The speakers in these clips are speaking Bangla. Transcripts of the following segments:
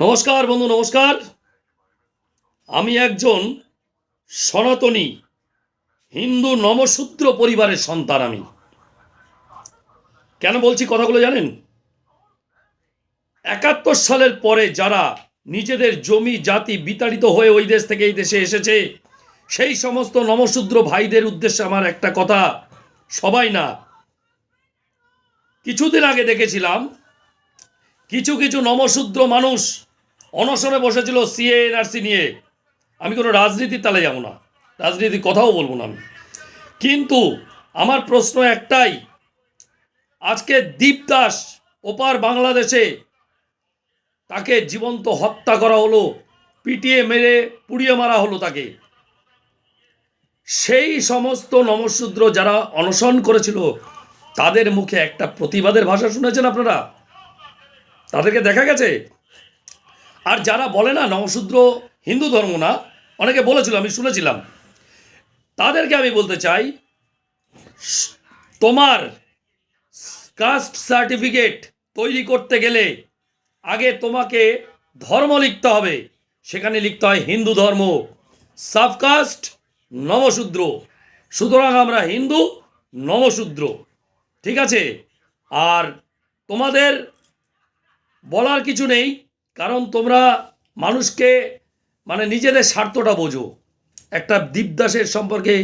নমস্কার বন্ধু, নমস্কার। আমি একজন সনাতনী হিন্দু নমশূদ্র পরিবারের সন্তান। আমি কেন বলছি কথাগুলো জানেন? 71 সালের পরে যারা নিজেদের জমি জাতি বিতাড়িত হয়ে ওই দেশ থেকে এই দেশে এসেছে, সেই সমস্ত নমশূদ্র ভাইদের উদ্দেশ্যে আমার একটা কথা, সবাই না, কিছুদিন আগে দেখেছিলাম কিছু কিছু নমশূদ্র মানুষ অনশনে বসেছিল সিএ এনআরসি নিয়ে। আমি কোনো রাজনীতির তালে যাব না, রাজনীতির কথাও বলবো না আমি, কিন্তু আমার প্রশ্ন একটাই, আজকে দীপ দাস ওপার বাংলাদেশে তাকে জীবন্ত হত্যা করা হলো, পিটিয়ে মেরে পুড়িয়ে মারা হলো তাকে। সেই সমস্ত নমশূদ্র যারা অনশন করেছিল তাদের মুখে একটা প্রতিবাদের ভাষা শুনেছেন আপনারা? তাদেরকে দেখা গেছে? আর যারা বলে না নমশূদ্র হিন্দু ধর্ম না, অনেকে বলেছিল, আমি শুনেছিলাম, তাদেরকে আমি বলতে চাই, তোমার কাস্ট সার্টিফিকেট তৈরি করতে গেলে আগে তোমাকে ধর্ম লিখতে হবে। সেখানে লিখতে হয় হিন্দু ধর্ম, সাবকাস্ট, নমশূদ্র। সুতরাং আমরা হিন্দু নমশূদ্র, ঠিক আছে? আর তোমাদের বলার কিছু নেই, কারণ তোমরা মানুষকে নিজেদের স্বার্থটা বোঝো। একটা দীপদাসের সম্পর্কে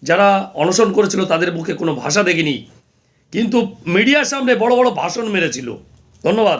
যারা অনশন করেছিল তাদের মুখে কোনো ভাষা দেখিনি, কিন্তু মিডিয়ার সামনে বড় বড় ভাষণ মেরেছিল। ধন্যবাদ।